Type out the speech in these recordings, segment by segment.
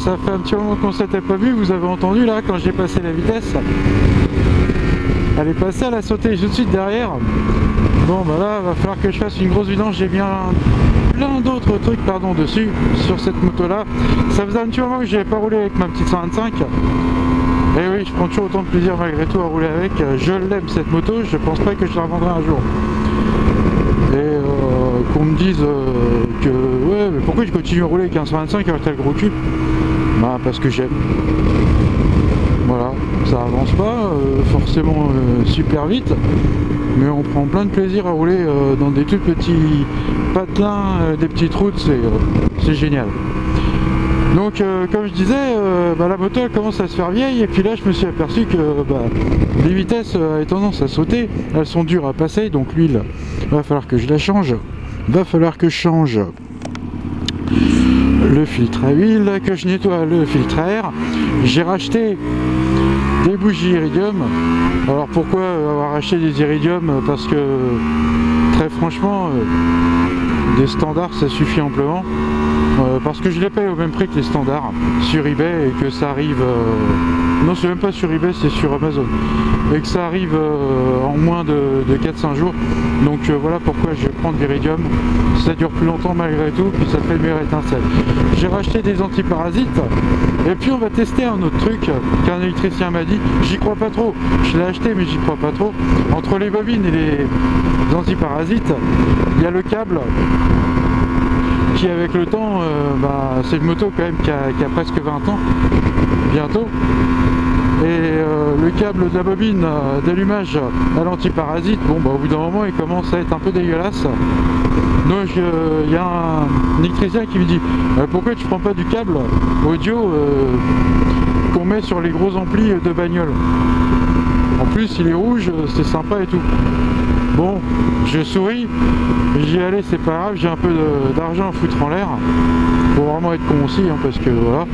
ça fait un petit moment qu'on s'était pas vu, vous avez entendu là quand j'ai passé la vitesse. Elle est passée, elle a sauté tout de suite derrière. Bon bah là, va falloir que je fasse une grosse vidange, j'ai bien plein d'autres trucs dessus, sur cette moto là. Ça faisait un petit moment que j'avais pas roulé avec ma petite 125. Et oui, je prends toujours autant de plaisir malgré tout à rouler avec. Je l'aime cette moto, je pense pas que je la revendrai un jour. Et qu'on me dise que ouais, mais pourquoi je continue à rouler avec un 125 avec tel gros cul? Bah parce que j'aime. Voilà, ça avance pas forcément super vite, mais on prend plein de plaisir à rouler dans des tout petits patelins, des petites routes, c'est génial. Donc comme je disais, la moto elle commence à se faire vieille, et puis là je me suis aperçu que les vitesses avaient tendance à sauter, elles sont dures à passer, donc l'huile va falloir que je la change, va falloir que je change le filtre à huile, que je nettoie le filtre à air. J'ai racheté des bougies iridium. Alors pourquoi avoir acheté des iridium? Parce que très franchement des standards ça suffit amplement, parce que je les paye au même prix que les standards sur eBay, et que ça arrive non, c'est même pas sur eBay, c'est sur Amazon, et que ça arrive en moins de 4-5 jours. Donc voilà pourquoi je vais prendre l'iridium, ça dure plus longtemps malgré tout, puis ça fait une meilleure étincelle. J'ai racheté des antiparasites, et puis on va tester un autre truc qu'un électricien m'a dit, j'y crois pas trop, je l'ai acheté mais j'y crois pas trop. Entre les bobines et les antiparasites, il y a le câble qui avec le temps, c'est une moto quand même qui a presque 20 ans, bientôt. Et le câble de la bobine d'allumage à l'antiparasite, au bout d'un moment il commence à être un peu dégueulasse. Donc il y a un électricien qui me dit pourquoi tu prends pas du câble audio qu'on met sur les gros amplis de bagnole. En plus il est rouge, c'est sympa et tout. Bon, je souris, j'y allais, c'est pas grave, j'ai un peu d'argent à foutre en l'air. Faut vraiment être con aussi, parce que voilà.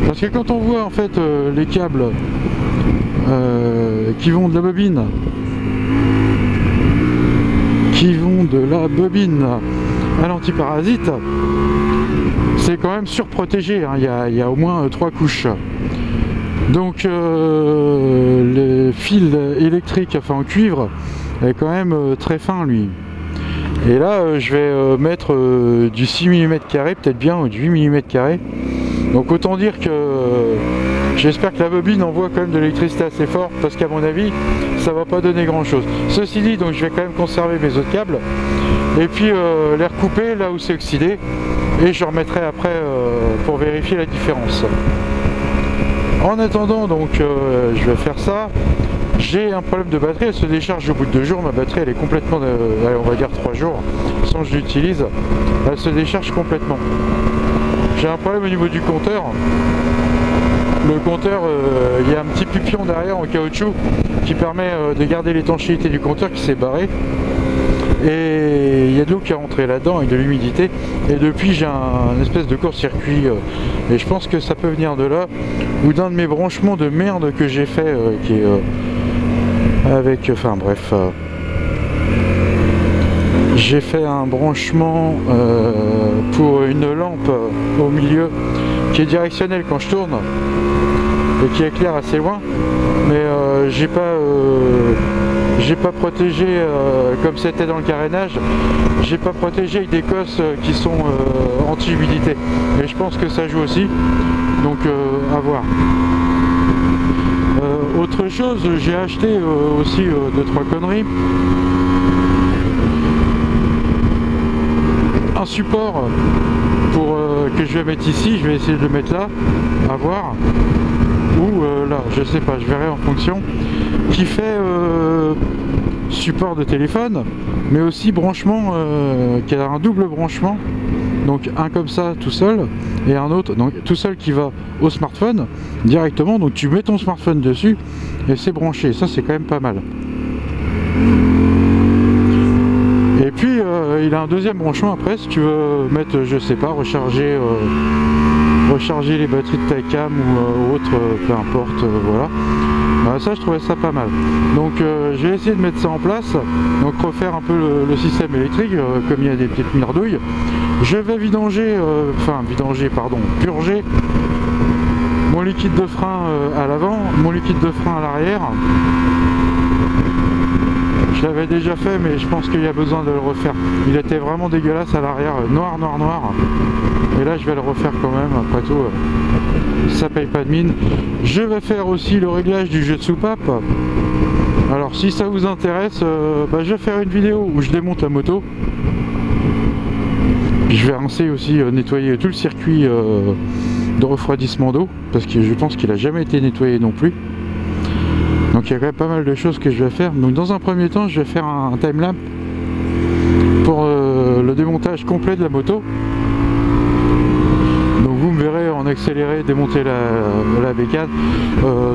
Parce que quand on voit en fait les câbles qui vont de la bobine, à l'antiparasite, c'est quand même surprotégé, hein. Il y a au moins 3 couches. Donc le fil électrique, enfin en cuivre, est quand même très fin lui. Et là je vais mettre du 6 mm carré, peut-être bien, ou du 8 mm carré. Donc autant dire que j'espère que la bobine envoie quand même de l'électricité assez fort, parce qu'à mon avis ça va pas donner grand chose. Ceci dit, donc je vais quand même conserver mes autres câbles, et puis les recouper là où c'est oxydé, et je remettrai après pour vérifier la différence. En attendant, donc je vais faire ça. J'ai un problème de batterie, elle se décharge au bout de 2 jours, ma batterie elle est complètement, on va dire 3 jours, sans que je l'utilise, elle se décharge complètement. J'ai un problème au niveau du compteur. Le compteur, il y a un petit pipion derrière en caoutchouc qui permet de garder l'étanchéité du compteur qui s'est barré. Et il y a de l'eau qui est rentrée là-dedans avec de l'humidité, et depuis j'ai un espèce de court-circuit, et je pense que ça peut venir de là, ou d'un de mes branchements de merde que j'ai fait, qui est avec, enfin bref, j'ai fait un branchement pour une lampe au milieu qui est directionnelle quand je tourne et qui éclaire assez loin, mais j'ai pas protégé, comme c'était dans le carénage, j'ai pas protégé avec des cosses qui sont anti-humidité, et je pense que ça joue aussi, donc à voir. Autre chose, j'ai acheté aussi 2-3 conneries. Un support pour que je vais mettre ici, je vais essayer de le mettre là, à voir, ou là, je sais pas, je verrai en fonction, qui fait support de téléphone, mais aussi branchement, qui a un double branchement, donc un comme ça tout seul, et un autre donc tout seul qui va au smartphone directement, donc tu mets ton smartphone dessus et c'est branché, ça c'est quand même pas mal. Et puis il a un deuxième branchement après si tu veux mettre, je sais pas, recharger les batteries de ta cam ou autre, peu importe, voilà. Ça je trouvais ça pas mal, donc je vais essayer de mettre ça en place, donc refaire un peu le système électrique, comme il y a des petites merdouilles. Je vais purger mon liquide de frein à l'avant, mon liquide de frein à l'arrière. Je l'avais déjà fait, mais je pense qu'il y a besoin de le refaire. Il était vraiment dégueulasse à l'arrière, noir, noir, noir. Et là, je vais le refaire quand même, après tout, ça paye pas de mine. Je vais faire aussi le réglage du jeu de soupape. Alors, si ça vous intéresse, je vais faire une vidéo où je démonte la moto. Puis je vais rincer aussi, nettoyer tout le circuit de refroidissement d'eau, parce que je pense qu'il a jamais été nettoyé non plus. Donc il y a quand même pas mal de choses que je vais faire. Donc dans un premier temps, je vais faire un timelapse pour le démontage complet de la moto. Donc vous me verrez en accéléré démonter la bécane.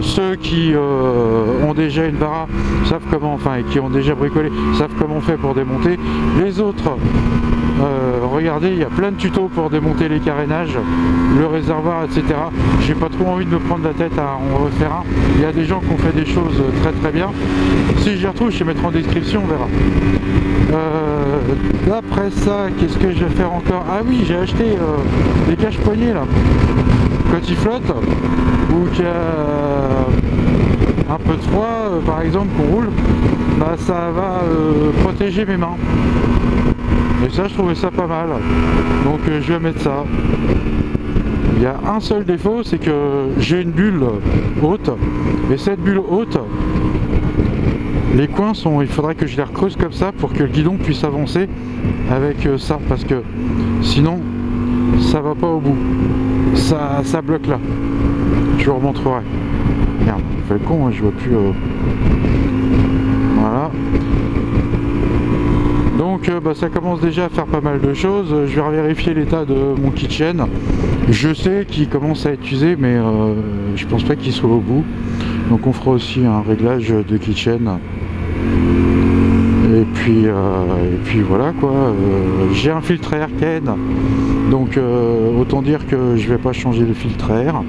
Ceux qui ont déjà une bara savent comment, enfin, et qui ont déjà bricolé, savent comment on fait pour démonter. Les autres, regardez, il y a plein de tutos pour démonter les carénages, le réservoir, etc. J'ai pas trop envie de me prendre la tête à en refaire un. Il y a des gens qui ont fait des choses très très bien. Si je les retrouve, je les mettrai en description, on verra. D'après ça, qu'est-ce que je vais faire encore? Ah oui, j'ai acheté des cache-poignées là. Quand il flotte, ou qu'il y a un peu de froid, par exemple, qu'on roule, ça va protéger mes mains. Et ça, je trouvais ça pas mal. Donc je vais mettre ça. Il y a un seul défaut, c'est que j'ai une bulle haute. Et cette bulle haute, les coins sont... Il faudrait que je les recreuse comme ça pour que le guidon puisse avancer avec ça. Parce que sinon, ça va pas au bout. Ça bloque là. Je vous remontrerai. Merde, je fais le con, hein, je vois plus... Voilà. Donc ça commence déjà à faire pas mal de choses. Je vais vérifier l'état de mon kitchen. Je sais qu'il commence à être usé, mais je pense pas qu'il soit au bout. Donc on fera aussi un réglage de kitchen. Et puis voilà quoi. J'ai un filtre à air Ken. Donc autant dire que je vais pas changer le filtre à air.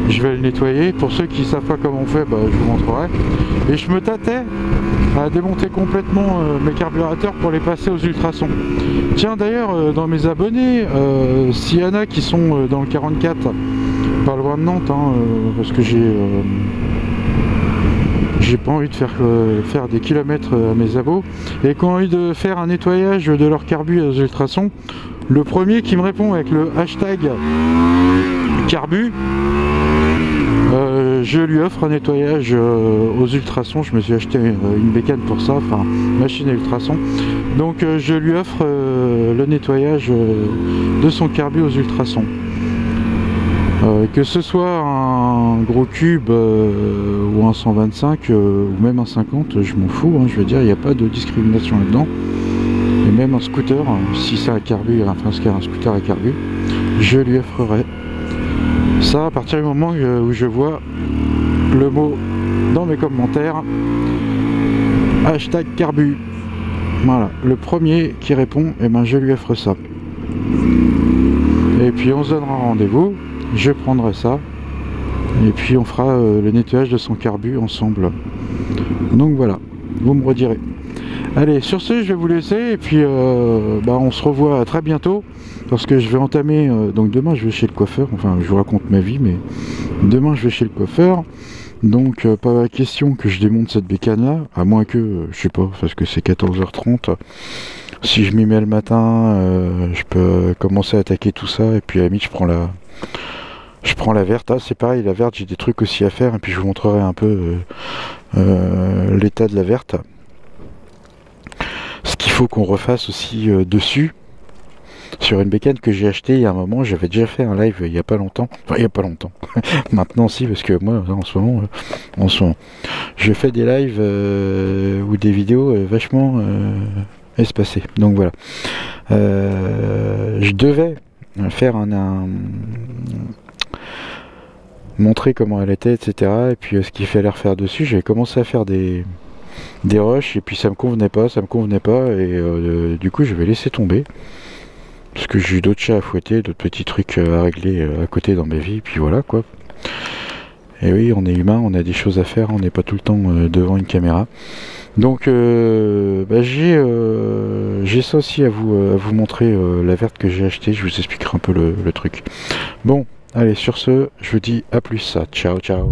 Je vais le nettoyer. Pour ceux qui savent pas comment on fait, je vous montrerai. Et je me tâtais à démonter complètement mes carburateurs pour les passer aux ultrasons. Tiens d'ailleurs, dans mes abonnés, s'il y en a qui sont dans le 44, pas loin de Nantes, parce que j'ai pas envie de faire des kilomètres à mes abos, et qui ont envie de faire un nettoyage de leur carbu aux ultrasons, le premier qui me répond avec le hashtag carbu, je lui offre un nettoyage aux ultrasons. Je me suis acheté une bécane pour ça, enfin machine à ultrasons. Donc je lui offre le nettoyage de son carbu aux ultrasons. Que ce soit un gros cube ou un 125 ou même un 50, je m'en fous, je veux dire, il n'y a pas de discrimination là-dedans. Et même un scooter, si c'est un carbu, enfin un scooter à carbu, je lui offrerai. Ça à partir du moment où je vois le mot dans mes commentaires, hashtag carbu. Voilà, le premier qui répond, je lui offre ça. Et puis on se donnera rendez-vous, je prendrai ça, et puis on fera le nettoyage de son carbu ensemble. Donc voilà, vous me redirez. Allez, sur ce, je vais vous laisser, et puis on se revoit très bientôt, parce que je vais entamer, donc demain je vais chez le coiffeur, enfin je vous raconte ma vie, mais demain je vais chez le coiffeur, donc pas la question que je démonte cette bécane là, à moins que, je sais pas, parce que c'est 14h30, si je m'y mets le matin, je peux commencer à attaquer tout ça, et puis à la limite je prends la verte. C'est pareil, la verte, j'ai des trucs aussi à faire, et puis je vous montrerai un peu l'état de la verte. Ce qu'il faut qu'on refasse aussi dessus, sur une bécane que j'ai acheté il y a un moment. J'avais déjà fait un live il n'y a pas longtemps. Enfin, il n'y a pas longtemps. Maintenant, si, parce que moi, en ce moment, je fais des lives ou des vidéos vachement espacées. Donc voilà. Je devais faire montrer comment elle était, etc. Et puis ce qu'il fallait refaire dessus. J'avais commencé à faire des rushs, et puis ça me convenait pas, et du coup je vais laisser tomber. Parce que j'ai eu d'autres chats à fouetter, d'autres petits trucs à régler à côté dans ma vie, puis voilà quoi. Et oui, on est humain, on a des choses à faire, on n'est pas tout le temps devant une caméra. Donc j'ai ça aussi à vous montrer, la verte que j'ai achetée, je vous expliquerai un peu le truc. Bon, Allez, sur ce, je vous dis à plus. Ciao, ciao.